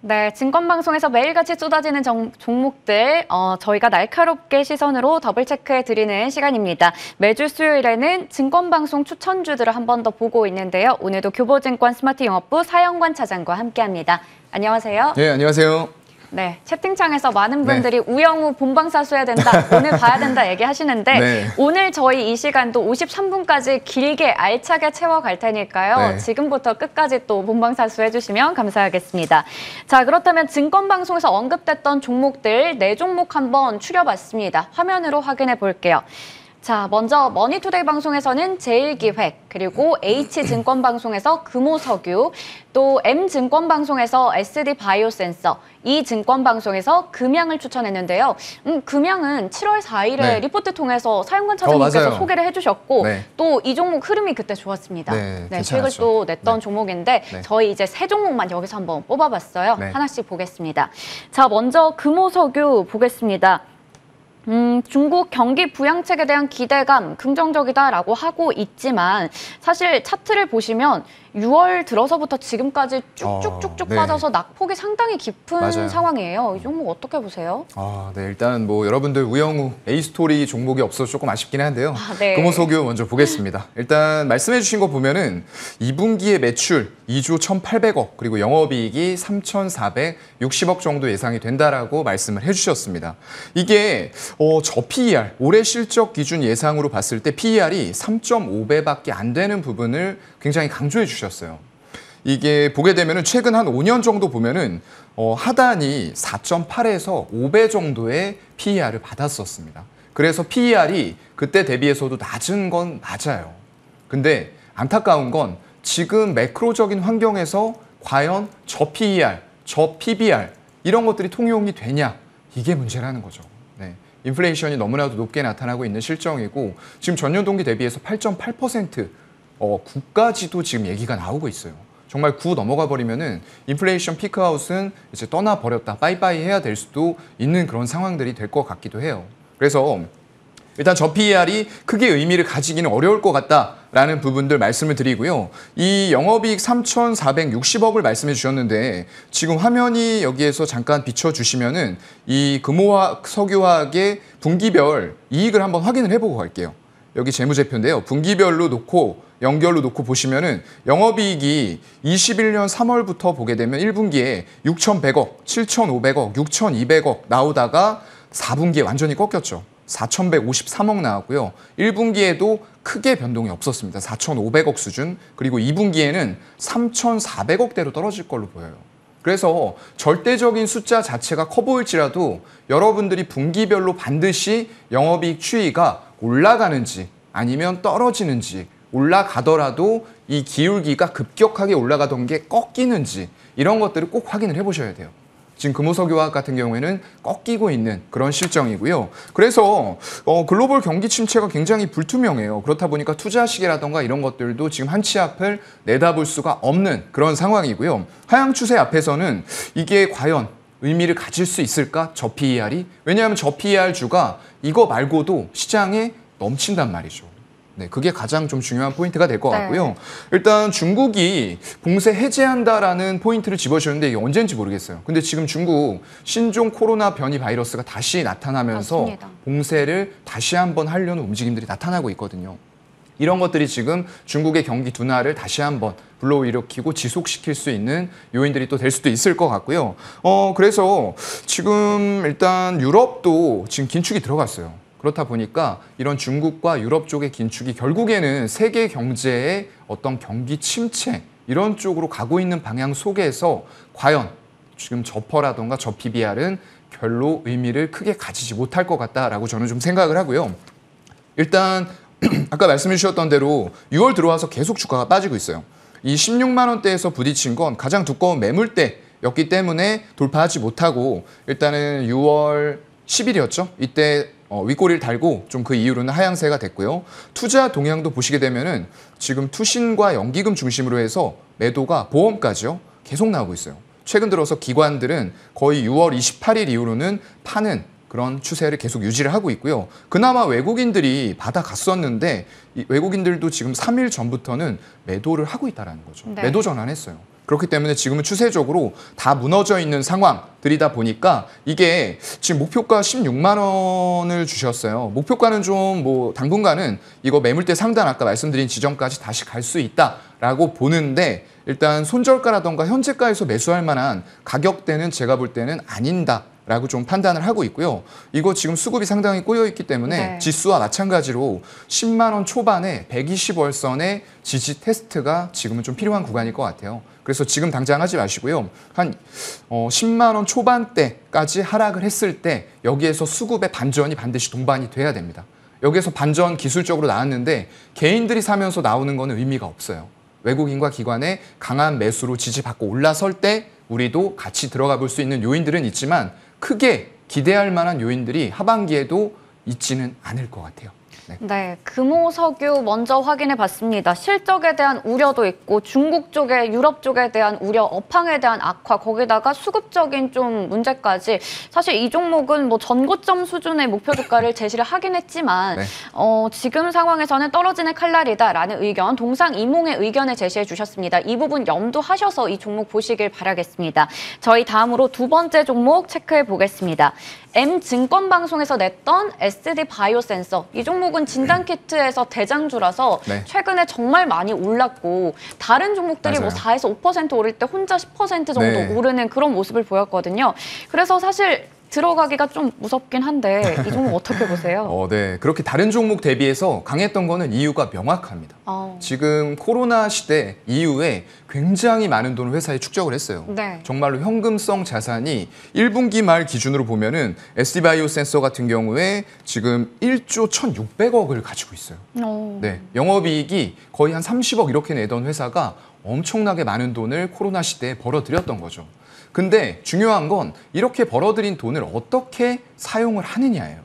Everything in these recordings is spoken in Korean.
네, 증권방송에서 매일같이 쏟아지는 종목들 저희가 날카롭게 시선으로 더블 체크해드리는 시간입니다. 매주 수요일에는 증권방송 추천주들을 한 번 더 보고 있는데요. 오늘도 교보증권 스마트영업부 사영관 차장과 함께합니다. 안녕하세요. 네, 안녕하세요. 네, 채팅창에서 많은 분들이 우영우 본방사수 해야 된다, 오늘 봐야 된다 얘기하시는데 오늘 저희 이 시간도 53분까지 길게 알차게 채워갈 테니까요. 지금부터 끝까지 또 본방사수 해주시면 감사하겠습니다. 자, 그렇다면 증권방송에서 언급됐던 종목들 4종목 한번 추려봤습니다. 화면으로 확인해 볼게요. 자, 먼저 머니투데이 방송에서는 제일기획, 그리고 H증권방송에서 금호석유, 또 M증권방송에서 SD바이오센서, E증권방송에서 금양을 추천했는데요. 금양은 7월 4일에 리포트 통해서 사용관 차장님께서 소개를 해주셨고 또 이 종목 흐름이 그때 좋았습니다. 수익을 또 냈던 종목인데 저희 이제 3종목만 여기서 한번 뽑아봤어요. 하나씩 보겠습니다. 자, 먼저 금호석유 보겠습니다. 중국 경기 부양책에 대한 기대감 긍정적이다라고 하고 있지만 사실 차트를 보시면 6월 들어서부터 지금까지 쭉쭉쭉쭉 빠져서 낙폭이 상당히 깊은 상황이에요. 이 종목 어떻게 보세요? 일단 뭐 여러분들 우영우 A스토리 종목이 없어서 조금 아쉽긴 한데요. 금호석유 먼저 보겠습니다. 일단 말씀해 주신 거 보면은 2분기의 매출 2조 1,800억 그리고 영업이익이 3,460억 정도 예상이 된다라고 말씀을 해주셨습니다. 이게 저 PER, 올해 실적 기준 예상으로 봤을 때 PER이 3.5배밖에 안 되는 부분을 굉장히 강조해 주셨어요. 이게 보게 되면은 최근 한 5년 정도 보면은 하단이 4.8에서 5배 정도의 PER을 받았었습니다. 그래서 PER이 그때 대비해서도 낮은 건 맞아요. 근데 안타까운 건 지금 매크로적인 환경에서 과연 저 PER, 저 PBR 이런 것들이 통용이 되냐, 이게 문제라는 거죠. 인플레이션이 너무나도 높게 나타나고 있는 실정이고 지금 전년 동기 대비해서 8.8% 9까지도 지금 얘기가 나오고 있어요. 정말 9 넘어가 버리면은 인플레이션 피크아웃은 이제 떠나버렸다, 빠이빠이 해야 될 수도 있는 그런 상황들이 될 것 같기도 해요. 그래서 일단 저 PER이 크게 의미를 가지기는 어려울 것 같다라는 부분들 말씀을 드리고요. 이 영업이익 3,460억을 말씀해 주셨는데 지금 화면이 여기에서 잠깐 비춰주시면은 이 금호화학, 석유화학의 분기별 이익을 한번 확인을 해보고 갈게요. 여기 재무제표인데요. 분기별로 놓고 연결로 놓고 보시면은 영업이익이 21년 3월부터 보게 되면 1분기에 6,100억, 7,500억, 6,200억 나오다가 4분기에 완전히 꺾였죠. 4,153억 나왔고요. 1분기에도 크게 변동이 없었습니다. 4,500억 수준. 그리고 2분기에는 3,400억대로 떨어질 걸로 보여요. 그래서 절대적인 숫자 자체가 커 보일지라도 여러분들이 분기별로 반드시 영업이익 추이가 올라가는지 아니면 떨어지는지, 올라가더라도 이 기울기가 급격하게 올라가던 게 꺾이는지 이런 것들을 꼭 확인을 해보셔야 돼요. 지금 금호석유화학 같은 경우에는 꺾이고 있는 그런 실정이고요. 그래서 글로벌 경기 침체가 굉장히 불투명해요. 그렇다 보니까 투자 시기라던가 이런 것들도 지금 한 치 앞을 내다볼 수가 없는 그런 상황이고요. 하향 추세 앞에서는 이게 과연 의미를 가질 수 있을까? 저 PER이? 왜냐하면 저 PER주가 이거 말고도 시장에 넘친단 말이죠. 그게 가장 좀 중요한 포인트가 될 것 같고요. 일단 중국이 봉쇄 해제한다라는 포인트를 집어주셨는데 이게 언제인지 모르겠어요. 근데 지금 중국 신종 코로나 변이 바이러스가 다시 나타나면서 봉쇄를 다시 한번 하려는 움직임들이 나타나고 있거든요. 이런 것들이 지금 중국의 경기 둔화를 다시 한번 불러일으키고 지속시킬 수 있는 요인들이 또 될 수도 있을 것 같고요. 그래서 지금 일단 유럽도 지금 긴축이 들어갔어요. 그렇다 보니까 이런 중국과 유럽 쪽의 긴축이 결국에는 세계 경제의 어떤 경기 침체 이런 쪽으로 가고 있는 방향 속에서 과연 지금 저퍼라던가 저 PBR은 별로 의미를 크게 가지지 못할 것 같다라고 저는 좀 생각을 하고요. 일단 아까 말씀해 주셨던 대로 6월 들어와서 계속 주가가 빠지고 있어요. 이 16만 원대에서 부딪힌 건 가장 두꺼운 매물대였기 때문에 돌파하지 못하고 일단은 6월 10일이었죠. 이때 윗꼬리를 달고 좀 그 이후로는 하향세가 됐고요. 투자 동향도 보시게 되면은 지금 투신과 연기금 중심으로 해서 매도가 보험까지요. 계속 나오고 있어요. 최근 들어서 기관들은 거의 6월 28일 이후로는 파는 그런 추세를 계속 유지를 하고 있고요. 그나마 외국인들이 받아갔었는데 이 외국인들도 지금 3일 전부터는 매도를 하고 있다는 거죠. 매도 전환했어요. 그렇기 때문에 지금은 추세적으로 다 무너져 있는 상황들이다 보니까 이게 지금 목표가 16만 원을 주셨어요. 목표가는 좀 뭐 당분간은 이거 매물대 상단 아까 말씀드린 지점까지 다시 갈 수 있다라고 보는데 일단 손절가라던가 현재가에서 매수할 만한 가격대는 제가 볼 때는 아닌다라고 좀 판단을 하고 있고요. 이거 지금 수급이 상당히 꼬여 있기 때문에 네. 지수와 마찬가지로 10만 원 초반에 120월선의 지지 테스트가 지금은 좀 필요한 구간일 것 같아요. 그래서 지금 당장 하지 마시고요. 한 10만 원 초반대까지 하락을 했을 때 여기에서 수급의 반전이 반드시 동반이 돼야 됩니다. 여기에서 반전 기술적으로 나왔는데 개인들이 사면서 나오는 거는 의미가 없어요. 외국인과 기관의 강한 매수로 지지받고 올라설 때 우리도 같이 들어가 볼 수 있는 요인들은 있지만 크게 기대할 만한 요인들이 하반기에도 있지는 않을 것 같아요. 네, 금호석유 먼저 확인해 봤습니다. 실적에 대한 우려도 있고 중국 쪽에 유럽 쪽에 대한 우려, 업황에 대한 악화, 거기다가 수급적인 좀 문제까지 사실 이 종목은 뭐 전고점 수준의 목표 주가를 제시를 하긴 했지만 네. 지금 상황에서는 떨어지는 칼날이다라는 의견, 동상이몽의 의견을 제시해 주셨습니다. 이 부분 염두하셔서 이 종목 보시길 바라겠습니다. 저희 다음으로 두 번째 종목 체크해 보겠습니다. M증권방송에서 냈던 SD 바이오센서. 이 종목은 진단키트에서 대장주라서 네. 최근에 정말 많이 올랐고 다른 종목들이 맞아요. 뭐 4에서 5% 오를 때 혼자 10% 정도 네. 오르는 그런 모습을 보였거든요. 그래서 사실 들어가기가 좀 무섭긴 한데 이 종목 어떻게 보세요? 네. 그렇게 다른 종목 대비해서 강했던 거는 이유가 명확합니다. 지금 코로나 시대 이후에 굉장히 많은 돈을 회사에 축적을 했어요. 네. 정말로 현금성 자산이 1분기 말 기준으로 보면은 SD바이오센서 같은 경우에 지금 1조 1,600억을 가지고 있어요. 네. 영업이익이 거의 한 30억 이렇게 내던 회사가 엄청나게 많은 돈을 코로나 시대에 벌어들였던 거죠. 근데 중요한 건 이렇게 벌어들인 돈을 어떻게 사용을 하느냐예요.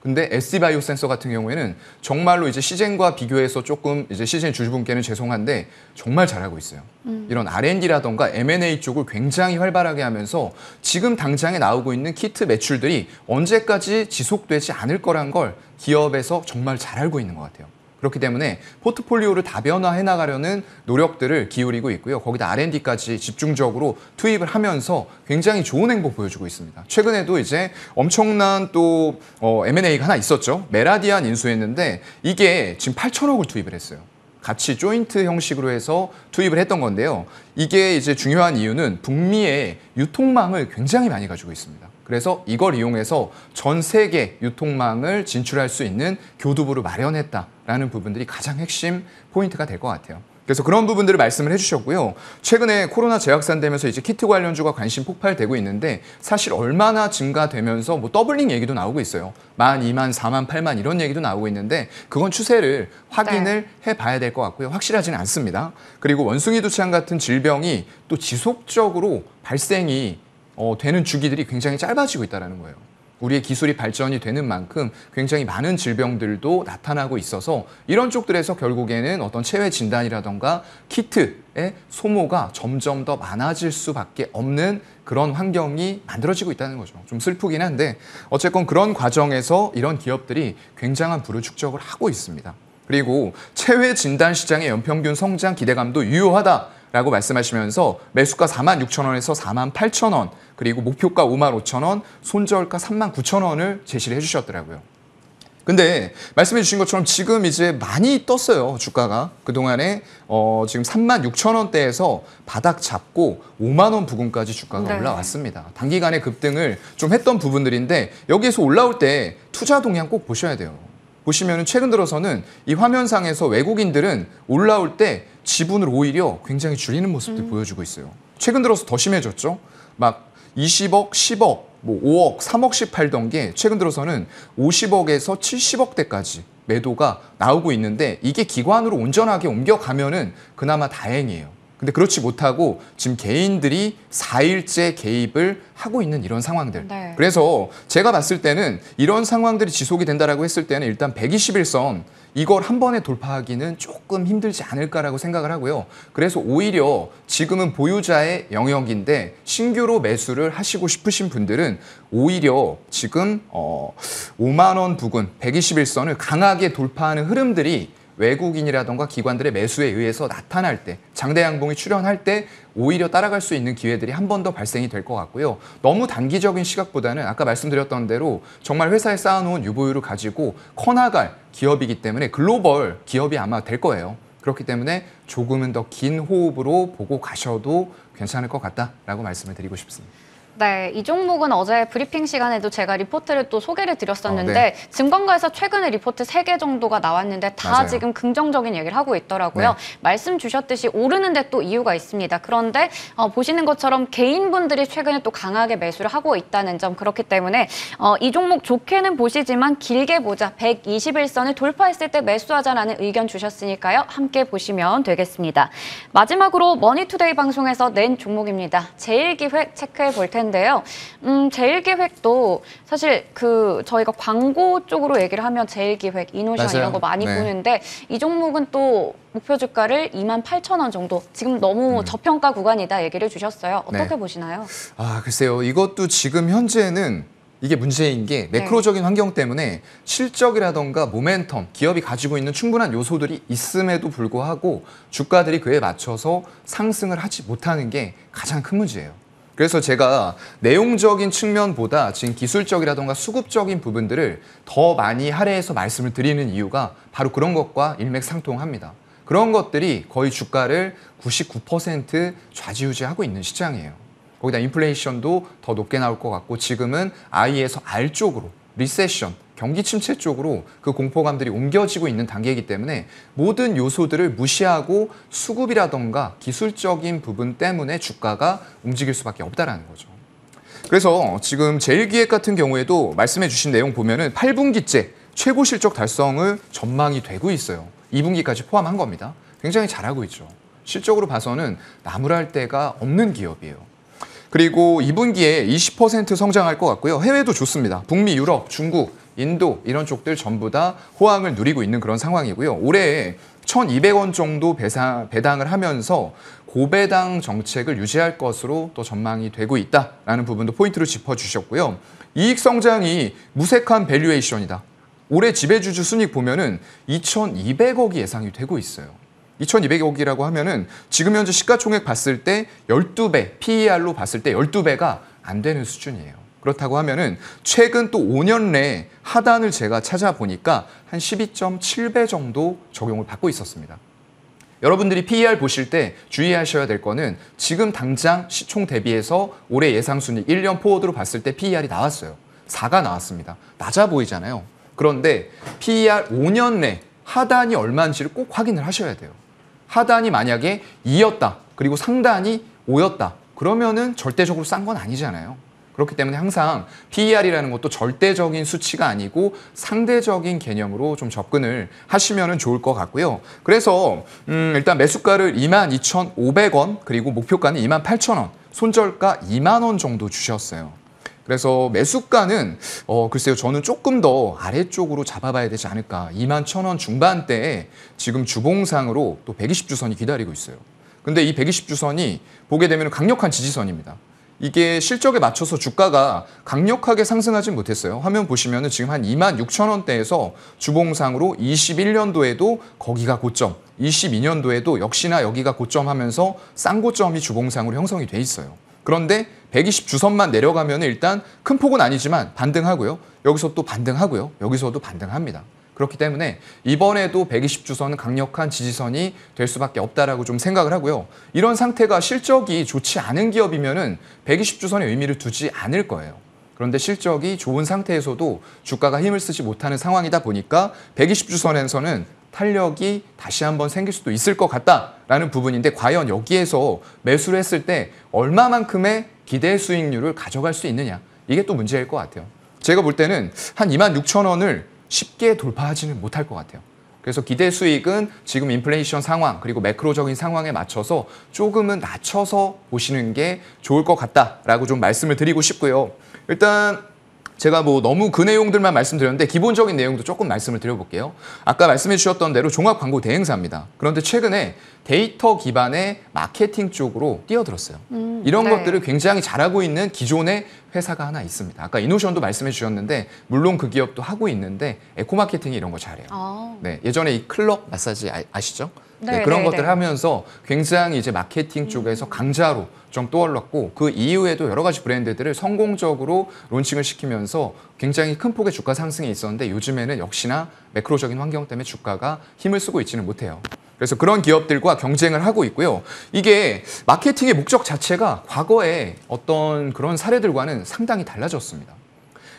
근데 SD바이오센서 같은 경우에는 정말로 이제 시젠과 비교해서 조금 이제 시젠 주주분께는 죄송한데 정말 잘하고 있어요. 이런 R&D라던가 M&A 쪽을 굉장히 활발하게 하면서 지금 당장에 나오고 있는 키트 매출들이 언제까지 지속되지 않을 거란 걸 기업에서 정말 잘 알고 있는 것 같아요. 그렇기 때문에 포트폴리오를 다변화해 나가려는 노력들을 기울이고 있고요. 거기다 R&D까지 집중적으로 투입을 하면서 굉장히 좋은 행보 보여주고 있습니다. 최근에도 이제 엄청난 또 M&A가 하나 있었죠. 메라디안 인수했는데 이게 지금 8천억을 투입을 했어요. 같이 조인트 형식으로 해서 투입을 했던 건데요. 이게 이제 중요한 이유는 북미의 유통망을 굉장히 많이 가지고 있습니다. 그래서 이걸 이용해서 전 세계 유통망을 진출할 수 있는 교두부를 마련했다라는 부분들이 가장 핵심 포인트가 될 것 같아요. 그래서 그런 부분들을 말씀을 해주셨고요. 최근에 코로나 재확산되면서 이제 키트 관련주가 관심 폭발되고 있는데 사실 얼마나 증가되면서 뭐 더블링 얘기도 나오고 있어요. 12,000, 4만, 8만 이런 얘기도 나오고 있는데 그건 추세를 확인을 해봐야 될 것 같고요. 확실하지는 않습니다. 그리고 원숭이 두창 같은 질병이 또 지속적으로 발생이 되는 주기들이 굉장히 짧아지고 있다는 거예요. 우리의 기술이 발전이 되는 만큼 굉장히 많은 질병들도 나타나고 있어서 이런 쪽들에서 결국에는 어떤 체외 진단이라던가 키트의 소모가 점점 더 많아질 수밖에 없는 그런 환경이 만들어지고 있다는 거죠. 좀 슬프긴 한데 어쨌건 그런 과정에서 이런 기업들이 굉장한 부를 축적을 하고 있습니다. 그리고 체외 진단 시장의 연평균 성장 기대감도 유효하다. 라고 말씀하시면서 매수가 46,000원에서 48,000원 그리고 목표가 55,000원, 손절가 39,000원을 제시를 해주셨더라고요. 근데 말씀해 주신 것처럼 지금 이제 많이 떴어요. 주가가. 그동안에 지금 36,000원대에서 바닥 잡고 5만 원 부근까지 주가가 네. 올라왔습니다. 단기간에 급등을 좀 했던 부분들인데 여기에서 올라올 때 투자 동향 꼭 보셔야 돼요. 보시면 최근 들어서는 이 화면상에서 외국인들은 올라올 때 지분을 오히려 굉장히 줄이는 모습들 보여주고 있어요. 최근 들어서 더 심해졌죠. 막 20억, 10억, 뭐 5억, 3억씩 팔던 게 최근 들어서는 50억에서 70억대까지 매도가 나오고 있는데 이게 기관으로 온전하게 옮겨가면은 그나마 다행이에요. 근데 그렇지 못하고 지금 개인들이 4일째 개입을 하고 있는 이런 상황들. 네. 그래서 제가 봤을 때는 이런 상황들이 지속이 된다라고 했을 때는 일단 121선 이걸 한 번에 돌파하기는 조금 힘들지 않을까라고 생각을 하고요. 그래서 오히려 지금은 보유자의 영역인데 신규로 매수를 하시고 싶으신 분들은 오히려 지금 5만 원 부근 121선을 강하게 돌파하는 흐름들이 외국인이라던가 기관들의 매수에 의해서 나타날 때, 장대 양봉이 출현할 때 오히려 따라갈 수 있는 기회들이 한 번 더 발생이 될 것 같고요. 너무 단기적인 시각보다는 아까 말씀드렸던 대로 정말 회사에 쌓아놓은 유보율을 가지고 커나갈 기업이기 때문에 글로벌 기업이 아마 될 거예요. 그렇기 때문에 조금은 더 긴 호흡으로 보고 가셔도 괜찮을 것 같다라고 말씀을 드리고 싶습니다. 네, 이 종목은 어제 브리핑 시간에도 제가 리포트를 또 소개를 드렸었는데 네. 증권가에서 최근에 리포트 3개 정도가 나왔는데 다 맞아요. 지금 긍정적인 얘기를 하고 있더라고요. 네. 말씀 주셨듯이 오르는데 또 이유가 있습니다. 그런데 보시는 것처럼 개인분들이 최근에 또 강하게 매수를 하고 있다는 점, 그렇기 때문에 이 종목 좋게는 보시지만 길게 보자, 121선을 돌파했을 때 매수하자라는 의견 주셨으니까요. 함께 보시면 되겠습니다. 마지막으로 머니투데이 방송에서 낸 종목입니다. 제일기획 체크해 볼 텐데 인데요. 제일기획도 사실 저희가 광고 쪽으로 얘기를 하면 제일기획, 이노션 맞아요. 이런 거 많이 네. 보는데 이 종목은 또 목표 주가를 28,000원 정도, 지금 너무 저평가 구간이다 얘기를 주셨어요. 어떻게 네. 보시나요? 글쎄요. 이것도 지금 현재는 이게 문제인 게 매크로적인 네. 환경 때문에 실적이라던가 모멘텀, 기업이 가지고 있는 충분한 요소들이 있음에도 불구하고 주가들이 그에 맞춰서 상승을 하지 못하는 게 가장 큰 문제예요. 그래서 제가 내용적인 측면보다 지금 기술적이라던가 수급적인 부분들을 더 많이 할애해서 말씀을 드리는 이유가 바로 그런 것과 일맥상통합니다. 그런 것들이 거의 주가를 99% 좌지우지하고 있는 시장이에요. 거기다 인플레이션도 더 높게 나올 것 같고 지금은 I에서 R 쪽으로 리세션, 경기 침체 쪽으로 그 공포감들이 옮겨지고 있는 단계이기 때문에 모든 요소들을 무시하고 수급이라던가 기술적인 부분 때문에 주가가 움직일 수밖에 없다라는 거죠. 그래서 지금 제일기획 같은 경우에도 말씀해 주신 내용 보면은 8분기째 최고 실적 달성을 전망이 되고 있어요. 2분기까지 포함한 겁니다. 굉장히 잘하고 있죠. 실적으로 봐서는 나무랄 데가 없는 기업이에요. 그리고 2분기에 20% 성장할 것 같고요. 해외도 좋습니다. 북미, 유럽, 중국, 인도 이런 쪽들 전부 다 호황을 누리고 있는 그런 상황이고요. 올해 1,200원 정도 배당을 하면서 고배당 정책을 유지할 것으로 또 전망이 되고 있다라는 부분도 포인트로 짚어주셨고요. 이익 성장이 무색한 밸류에이션이다. 올해 지배주주 순이익 보면은 2,200억이 예상이 되고 있어요. 2,200억이라고 하면은 지금 현재 시가총액 봤을 때 12배, PER로 봤을 때 12배가 안 되는 수준이에요. 그렇다고 하면은 최근 또 5년 내 하단을 제가 찾아보니까 한 12.7배 정도 적용을 받고 있었습니다. 여러분들이 PER 보실 때 주의하셔야 될 거는 지금 당장 시총 대비해서 올해 예상순이익 1년 포워드로 봤을 때 PER이 나왔어요. 4가 나왔습니다. 낮아 보이잖아요. 그런데 PER 5년 내 하단이 얼마인지를 꼭 확인을 하셔야 돼요. 하단이 만약에 2였다. 그리고 상단이 5였다. 그러면은 절대적으로 싼 건 아니잖아요. 그렇기 때문에 항상 PER이라는 것도 절대적인 수치가 아니고 상대적인 개념으로 좀 접근을 하시면 좋을 것 같고요. 그래서 일단 매수가를 22,500원 그리고 목표가는 28,000원, 손절가 2만 원 정도 주셨어요. 그래서 매수가는 글쎄요, 저는 조금 더 아래쪽으로 잡아봐야 되지 않을까. 21,000원 중반대에 지금 주봉상으로 또 120주선이 기다리고 있어요. 근데 이 120주선이 보게 되면 강력한 지지선입니다. 이게 실적에 맞춰서 주가가 강력하게 상승하진 못했어요. 화면 보시면은 지금 한 26,000원대에서 주봉상으로 21년도에도 거기가 고점, 22년도에도 역시나 여기가 고점 하면서 싼 고점이 주봉상으로 형성이 돼 있어요. 그런데 120주선만 내려가면 일단 큰 폭은 아니지만 반등하고요. 여기서 또 반등하고요. 여기서도 반등합니다. 그렇기 때문에 이번에도 120주선은 강력한 지지선이 될 수밖에 없다라고 좀 생각을 하고요. 이런 상태가 실적이 좋지 않은 기업이면은 120주선의 의미를 두지 않을 거예요. 그런데 실적이 좋은 상태에서도 주가가 힘을 쓰지 못하는 상황이다 보니까 120주선에서는 탄력이 다시 한번 생길 수도 있을 것 같다라는 부분인데 과연 여기에서 매수를 했을 때 얼마만큼의 기대 수익률을 가져갈 수 있느냐. 이게 또 문제일 것 같아요. 제가 볼 때는 한 26,000원을 쉽게 돌파하지는 못할 것 같아요. 그래서 기대 수익은 지금 인플레이션 상황 그리고 매크로적인 상황에 맞춰서 조금은 낮춰서 보시는 게 좋을 것 같다라고 좀 말씀을 드리고 싶고요. 일단 제가 뭐 너무 그 내용들만 말씀드렸는데 기본적인 내용도 조금 말씀을 드려볼게요. 아까 말씀해 주셨던 대로 종합 광고 대행사입니다. 그런데 최근에 데이터 기반의 마케팅 쪽으로 뛰어들었어요. 이런 것들을 굉장히 잘하고 있는 기존의 회사가 하나 있습니다. 아까 이노션도 말씀해 주셨는데 물론 그 기업도 하고 있는데 에코마케팅이 이런 거 잘해요. 네, 예전에 이 클럽 마사지 아시죠? 네, 그런 것들을 하면서 굉장히 이제 마케팅 쪽에서 강자로 좀 떠올랐고 그 이후에도 여러 가지 브랜드들을 성공적으로 론칭을 시키면서 굉장히 큰 폭의 주가 상승이 있었는데 요즘에는 역시나 매크로적인 환경 때문에 주가가 힘을 쓰고 있지는 못해요. 그래서 그런 기업들과 경쟁을 하고 있고요. 이게 마케팅의 목적 자체가 과거에 어떤 그런 사례들과는 상당히 달라졌습니다.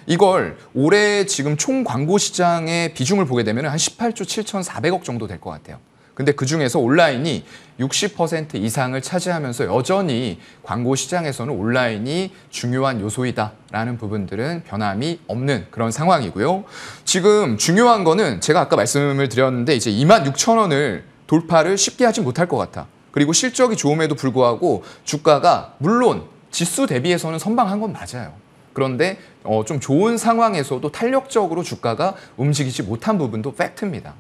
이걸 올해 지금 총 광고 시장의 비중을 보게 되면 한 18조 7,400억 정도 될 것 같아요. 근데 그중에서 온라인이 60% 이상을 차지하면서 여전히 광고 시장에서는 온라인이 중요한 요소이다라는 부분들은 변함이 없는 그런 상황이고요. 지금 중요한 거는 제가 아까 말씀을 드렸는데 이제 26,000원을 돌파를 쉽게 하지 못할 것 같아. 그리고 실적이 좋음에도 불구하고 주가가 물론 지수 대비해서는 선방한 건 맞아요. 그런데 좀 좋은 상황에서도 탄력적으로 주가가 움직이지 못한 부분도 팩트입니다.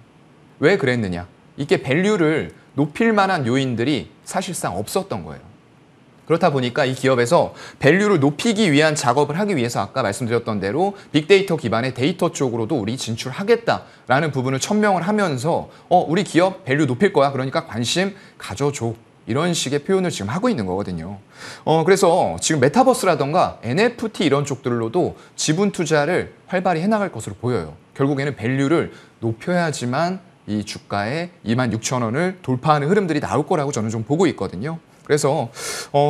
왜 그랬느냐? 이게 밸류를 높일 만한 요인들이 사실상 없었던 거예요. 그렇다 보니까 이 기업에서 밸류를 높이기 위한 작업을 하기 위해서 아까 말씀드렸던 대로 빅데이터 기반의 데이터 쪽으로도 우리 진출하겠다라는 부분을 천명을 하면서 우리 기업 밸류 높일 거야. 그러니까 관심 가져줘. 이런 식의 표현을 지금 하고 있는 거거든요. 그래서 지금 메타버스라던가 NFT 이런 쪽들로도 지분 투자를 활발히 해나갈 것으로 보여요. 결국에는 밸류를 높여야지만 이 주가에 26,000원을 돌파하는 흐름들이 나올 거라고 저는 좀 보고 있거든요. 그래서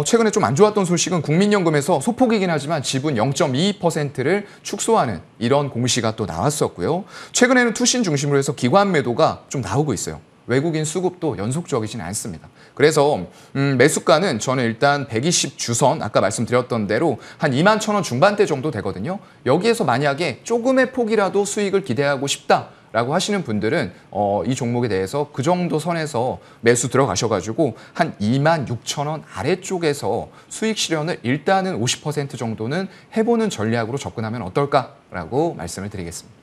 최근에 좀 안 좋았던 소식은 국민연금에서 소폭이긴 하지만 지분 0.22%를 축소하는 이런 공시가 또 나왔었고요. 최근에는 투신 중심으로 해서 기관 매도가 좀 나오고 있어요. 외국인 수급도 연속적이진 않습니다. 그래서 매수가는 저는 일단 120 주선 아까 말씀드렸던 대로 한 21,000원 중반대 정도 되거든요. 여기에서 만약에 조금의 폭이라도 수익을 기대하고 싶다라고 하시는 분들은 이 종목에 대해서 그 정도 선에서 매수 들어가셔가지고 한 26,000원 아래쪽에서 수익 실현을 일단은 50% 정도는 해보는 전략으로 접근하면 어떨까라고 말씀을 드리겠습니다.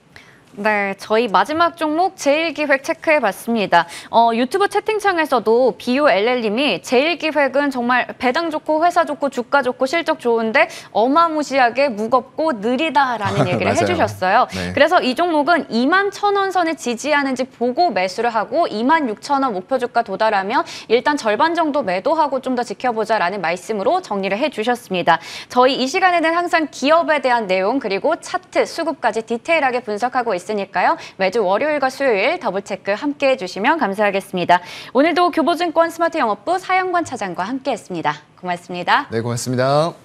네, 저희 마지막 종목 제일기획 체크해봤습니다. 유튜브 채팅창에서도 BOLL님이 제일기획은 정말 배당 좋고 회사 좋고 주가 좋고 실적 좋은데 어마무시하게 무겁고 느리다라는 얘기를 해주셨어요. 네. 그래서 이 종목은 21,000원 선을 지지하는지 보고 매수를 하고 26,000원 목표 주가 도달하면 일단 절반 정도 매도하고 좀 더 지켜보자라는 말씀으로 정리를 해주셨습니다. 저희 이 시간에는 항상 기업에 대한 내용 그리고 차트, 수급까지 디테일하게 분석하고 있으니까요. 매주 월요일과 수요일 더블체크 함께 해주시면 감사하겠습니다. 오늘도 교보증권 스마트영업부 사영관 차장과 함께했습니다. 고맙습니다. 네, 고맙습니다.